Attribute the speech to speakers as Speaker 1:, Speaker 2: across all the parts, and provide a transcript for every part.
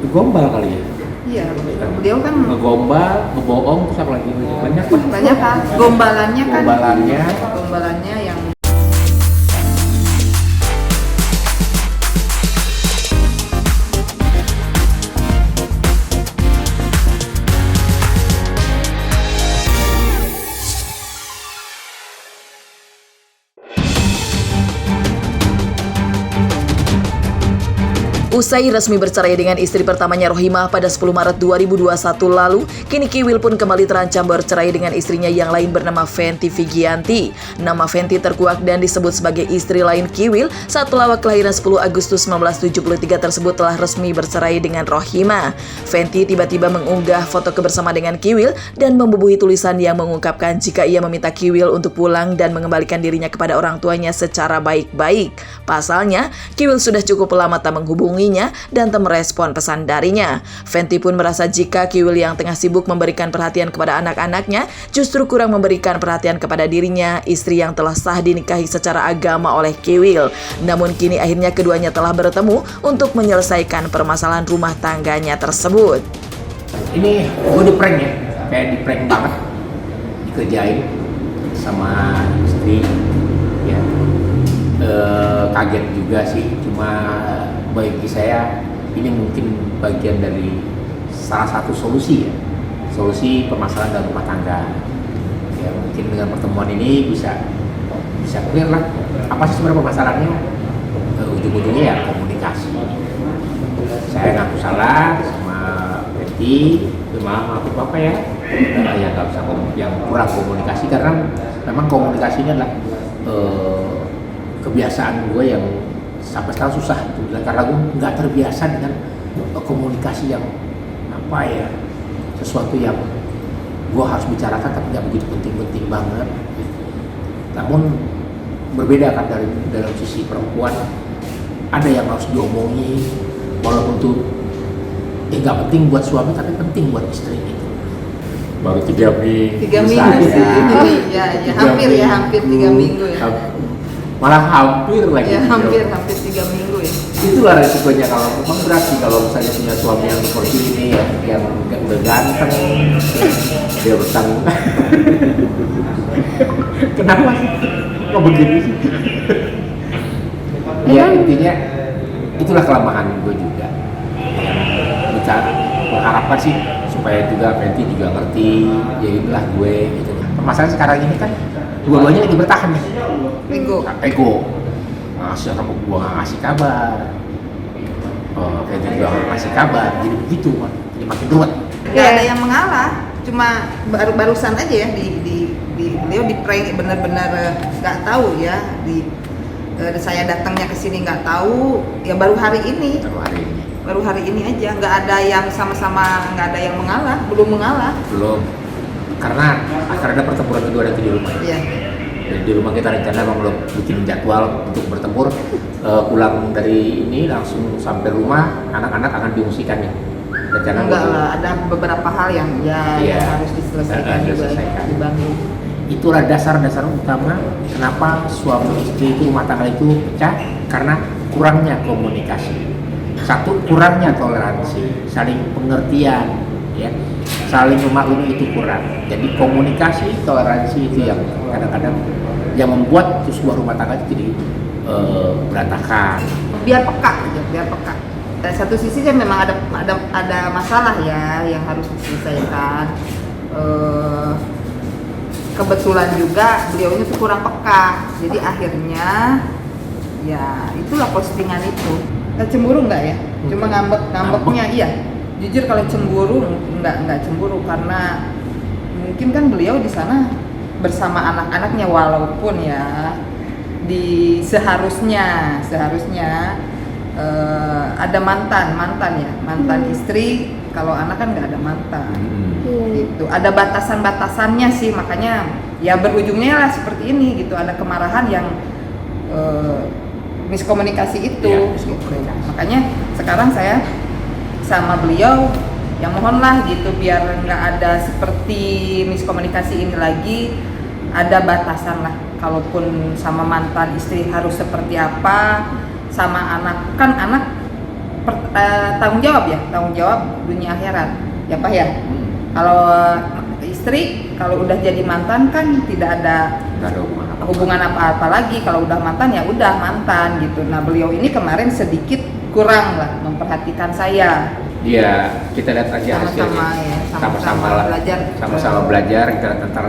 Speaker 1: Gombal kali ya?
Speaker 2: Iya, beliau kan
Speaker 1: Ngegombal, ngebohong, terus apa lagi?
Speaker 2: banyak kan gombalannya yang
Speaker 3: Usai resmi bercerai dengan istri pertamanya Rohimah pada 10 Maret 2021 lalu, kini Kiwil pun kembali terancam bercerai dengan istrinya yang lain bernama Fenty Vigianti. Nama Fenty terkuak dan disebut sebagai istri lain Kiwil saat pelawak kelahiran 10 Agustus 1973 tersebut telah resmi bercerai dengan Rohimah. Fenty tiba-tiba mengunggah foto kebersamaan dengan Kiwil dan membubuhi tulisan yang mengungkapkan jika ia meminta Kiwil untuk pulang dan mengembalikan dirinya kepada orang tuanya secara baik-baik. Pasalnya, Kiwil sudah cukup lama tak menghubungi dan tak merespon pesan darinya. Fenty pun merasa jika Kiwil yang tengah sibuk memberikan perhatian kepada anak-anaknya justru kurang memberikan perhatian kepada dirinya, istri yang telah sah dinikahi secara agama oleh Kiwil. Namun kini akhirnya keduanya telah bertemu untuk menyelesaikan permasalahan rumah tangganya tersebut.
Speaker 1: Ini gue di prank ya, kayak di prank banget, dikerjain sama istri ya. Kaget juga sih, cuma bagi saya ini mungkin bagian dari salah satu solusi ya, solusi permasalahan dalam rumah tangga ya. Mungkin dengan pertemuan ini bisa clear lah apa sih sebenarnya permasalahannya. Ujung-ujungnya ya komunikasi. Saya ngaku salah sama Betty, maaf apa ya, yang nggak bisa yang kurang komunikasi, karena memang komunikasi ini adalah kebiasaan gue yang sampai sekarang susah gitu, karena gue nggak terbiasa dengan komunikasi yang apa ya, sesuatu yang gue harus bicarakan tapi nggak begitu penting-penting banget. Namun berbeda kan dari dalam sisi perempuan, ada yang harus diomongin walaupun tuh nggak penting buat suami tapi penting buat istri gitu. Baru 3 minggu
Speaker 2: sih, ya hampir 3 minggu ya.
Speaker 1: Malah hampir lagi
Speaker 2: ya, hampir 3 minggu ya.
Speaker 1: Itulah resikonya kalau memang berat sih kalau misalnya punya suami yang seperti ini ya, yang udah ganteng, dia bertanggung. Kenapa sih kok begini sih? Ya intinya itulah kelemahan gue juga, yang kita mengharapkan sih supaya juga Fenty juga ngerti, ya inilah gue gitu. Permasalahan sekarang ini kan dua-duanya lagi bertahan nih. Ego. Siapa gua nggak ngasih kabar, Fenty juga nggak ngasih kabar, jadi begitu kan, jadi makin ruwet.
Speaker 2: Nggak ada yang mengalah, cuma barusan aja ya beliau di prank benar-benar nggak tahu ya, saya datangnya ke sini nggak tahu ya, baru hari ini aja, nggak ada yang sama-sama, nggak ada yang mengalah, belum,
Speaker 1: karena akan ada pertempuran kedua nanti di rumah.
Speaker 2: Iya.
Speaker 1: Di rumah kita rencana memang belum bikin jadwal untuk bertempur. Pulang dari ini langsung sampai rumah, anak-anak akan diungsikan ya. Rencana
Speaker 2: enggak lah, ada beberapa hal yang harus diselesaikan di Bandung.
Speaker 1: Itulah dasar-dasar utama kenapa suami istri itu, rumah tangga itu pecah, karena kurangnya komunikasi. Satu, kurangnya toleransi, saling pengertian ya, saling memaklumi itu kurang. Jadi komunikasi, toleransi itu yang kadang-kadang yang membuat sebuah rumah tangga itu jadi berantakan.
Speaker 2: Biar peka. Dari satu sisi kan memang ada masalah ya yang harus diselesaikan. Kebetulan juga beliau itu kurang peka, jadi akhirnya ya itulah postingan itu. Cemburu nggak ya? Cuma ngambeknya iya. Jujur kalau cemburu nggak cemburu, karena mungkin kan beliau di sana bersama anak-anaknya, walaupun ya seharusnya ada mantan istri, kalau anak kan nggak ada mantan. Gitu. Ada batasannya sih, makanya ya berujungnya lah seperti ini gitu, ada kemarahan yang miskomunikasi itu. Gitu. Makanya sekarang saya sama beliau yang mohonlah gitu, biar nggak ada seperti miskomunikasi ini lagi, ada batasan lah. Kalaupun sama mantan istri harus seperti apa, sama anak kan anak tanggung jawab ya, tanggung jawab dunia akhirat ya Pak ya. Kalau istri kalau udah jadi mantan kan tidak ada
Speaker 1: Nggak ada
Speaker 2: hubungan apa-apa lagi. Kalau udah mantan ya udah mantan gitu. Nah beliau ini kemarin sedikit kurang lah memperhatikan saya.
Speaker 1: Iya, kita lihat aja
Speaker 2: Sama-sama
Speaker 1: hasilnya.
Speaker 2: ya,
Speaker 1: Sama-sama lah.
Speaker 2: belajar.
Speaker 1: Sama-sama belajar, kita lihat ntar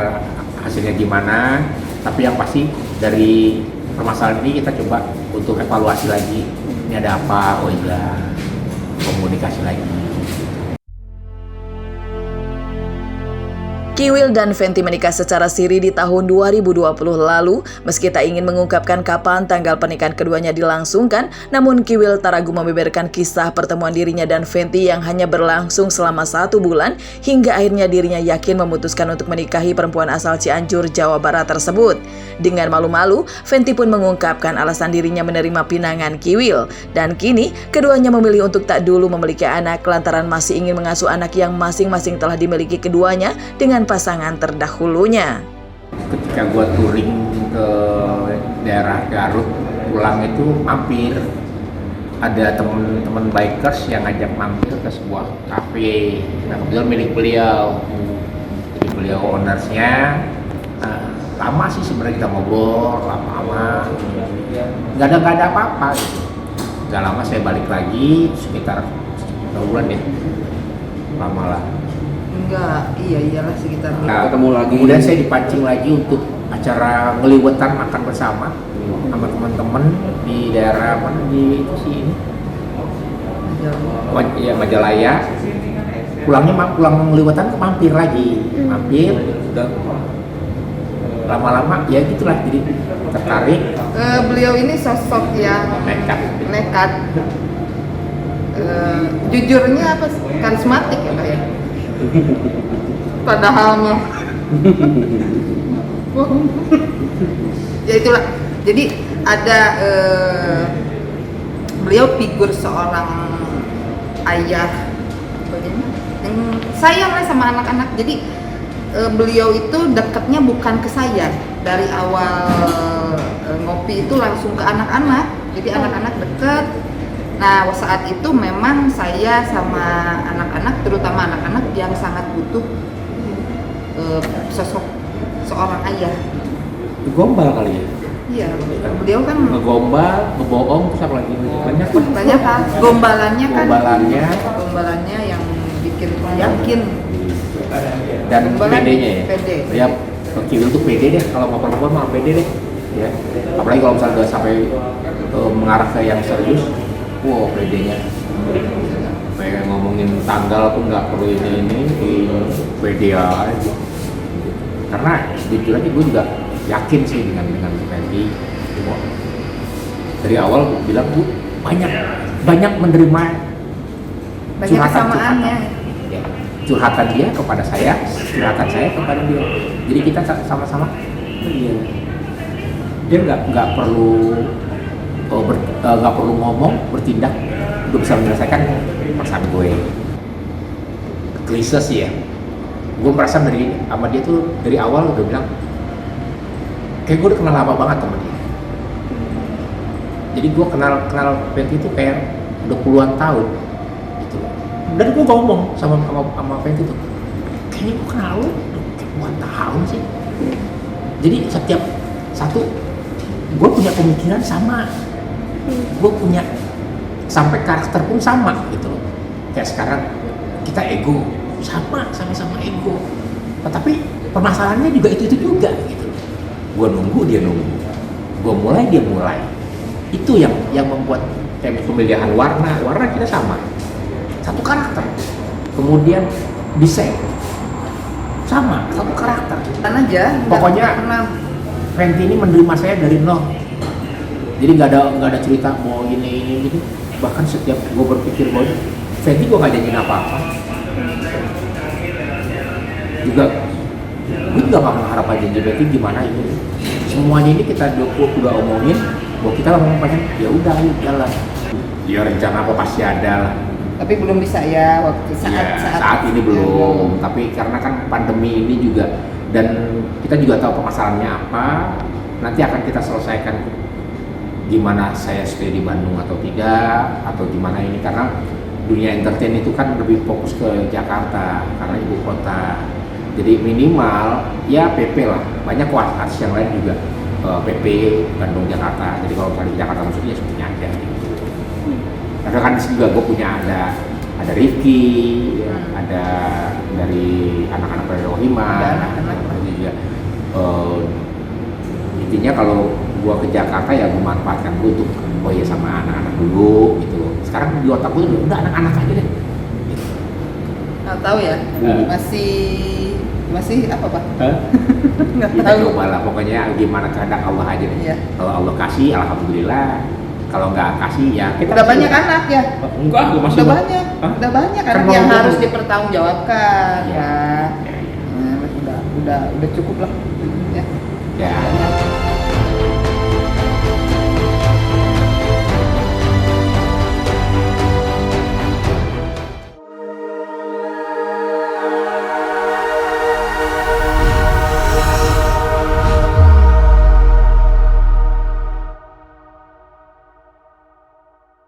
Speaker 1: hasilnya gimana. Tapi yang pasti dari permasalahan ini kita coba untuk evaluasi lagi. Ini ada apa? Oh iya, komunikasi lagi.
Speaker 3: Kiwil dan Fenty menikah secara siri di tahun 2020 lalu. Meski tak ingin mengungkapkan kapan tanggal pernikahan keduanya dilangsungkan, namun Kiwil tak ragu membeberkan kisah pertemuan dirinya dan Fenty yang hanya berlangsung selama 1 bulan, hingga akhirnya dirinya yakin memutuskan untuk menikahi perempuan asal Cianjur, Jawa Barat tersebut. Dengan malu-malu, Fenty pun mengungkapkan alasan dirinya menerima pinangan Kiwil. Dan kini, keduanya memilih untuk tak dulu memiliki anak lantaran masih ingin mengasuh anak yang masing-masing telah dimiliki keduanya dengan pasangan terdahulunya.
Speaker 1: Ketika gua touring ke daerah Garut, pulang itu mampir. Ada teman-teman bikers yang ngajak mampir ke sebuah kafe. Nah, kebetulan milik beliau. Jadi beliau ownersnya. Lama sih sebenarnya kita ngobrol, lama-lama. Nggak ada apa-apa gitu. Nggak lama saya balik lagi, sekitar 2 bulan ya. Lama lah.
Speaker 2: Enggak, iyalah sekitar
Speaker 1: Nah,
Speaker 4: ketemu lagi.
Speaker 1: kemudian saya dipancing lagi untuk acara ngeliwetan makan bersama sama teman-teman di daerah mana di itu sih ini. Ya Majalaya. Pulang ngeliwetan mampir lagi, mampir udah lama-lama ya gitulah jadi tertarik.
Speaker 2: Beliau ini sosok yang nekat. Jujurnya apa? Karismatik ya Pak ya. Padahal mah ya itulah. Jadi ada beliau figur seorang ayah yang sayang lah sama anak-anak. Jadi beliau itu dekatnya bukan ke saya. Dari awal ngopi itu langsung ke anak-anak. Jadi anak-anak deket. Nah, saat itu memang saya sama anak-anak, terutama anak-anak yang sangat butuh sosok seorang ayah.
Speaker 1: Gombal kali ya.
Speaker 2: Iya, beliau kan
Speaker 1: Ngegombal, ngebohong, terus apa lagi?
Speaker 2: banyak kan gombalannya yang bikin yakin.
Speaker 1: Dan
Speaker 2: Gombalan
Speaker 1: PD-nya ya.
Speaker 2: PD.
Speaker 1: Ya, Kiwil tuh PD deh. Kalau mau perempuan mah PD deh. Ya. Apalagi kalau misalnya udah sampai mengarah ke yang serius. Wow, PD-nya kayak ngomongin tanggal pun nggak perlu ini di PD aja. Karena jujur aja gue juga yakin sih dengan Fenty. Dari awal gue bilang gue banyak menerima
Speaker 2: Banyak kesamaannya.
Speaker 1: ya, curhatan dia kepada saya, curhatan saya kepada dia. Jadi kita sama-sama dia nggak perlu nggak perlu ngomong, bertindak udah bisa menyelesaikan perasaan gue. Klise sih ya, gue merasa sama dia tuh dari awal udah bilang kayak gue udah kenal lama banget sama dia. Jadi gue kenal Fenty itu kayak udah puluhan tahun gitu. Dan gue ngomong sama Fenty tuh kayaknya gue kenal lu udah puluhan tahun sih. Jadi setiap satu gue punya pemikiran sama, gue punya sampai karakter pun sama gitu loh. Kayak sekarang kita ego sama-sama ego, tetapi permasalahannya juga itu juga gitu. Gue nunggu, dia nunggu, gue mulai, dia mulai. Itu yang membuat kayak pemilihan warna kita sama, satu karakter. Kemudian desain sama, satu karakter.
Speaker 2: Kan aja.
Speaker 1: Pokoknya Fenty ini menerima saya dari nol. Jadi nggak ada cerita mau ini gitu. Bahkan setiap gue berpikir bahwa Fenty gue nggak janjiin apa-apa. Gue juga nggak mengharap janji Fenty gimana ini. Semuanya ini kita udah omongin bahwa kita ngomong banyak. Ya udah, ayo jalan. Ya rencana apa pasti ada lah.
Speaker 2: Tapi belum bisa ya waktu
Speaker 1: saat ini belum. Tapi karena kan pandemi ini juga dan kita juga tahu permasalahannya apa. Nanti akan kita selesaikan gimana saya stay di Bandung atau tidak, atau gimana ini, karena dunia entertain itu kan lebih fokus ke Jakarta karena ibu kota. Jadi minimal ya PP lah, banyak kok artis yang lain juga PP Bandung Jakarta. Jadi kalau balik Jakarta maksudnya sepertinya aja gitu. Karena kan di sini juga gue punya ada Rifki, ya, ada dari anak-anak dari Rohima, itu juga. Intinya kalau gue ke Jakarta ya gue manfaatkan gue untuk oh ya sama anak-anak dulu gitu. Sekarang di otak gue udah anak-anak aja deh. Gitu.
Speaker 2: Nggak tahu ya, masih apa Pak? Nggak
Speaker 1: Kita
Speaker 2: tahu.
Speaker 1: coba lah, pokoknya gimana kehendak Allah aja deh.
Speaker 2: Iya.
Speaker 1: Kalau Allah kasih, alhamdulillah. Kalau nggak kasih ya kita
Speaker 2: Udah banyak anak ya?
Speaker 1: Enggak, gue masih
Speaker 2: Udah banyak,
Speaker 1: Hah?
Speaker 2: udah banyak
Speaker 1: Kan
Speaker 2: anak yang
Speaker 1: mau-
Speaker 2: harus dipertanggungjawabkan.
Speaker 1: Iya.
Speaker 2: Ya.
Speaker 1: Ya, ya.
Speaker 2: Udah cukup lah. Ya.
Speaker 1: Ya.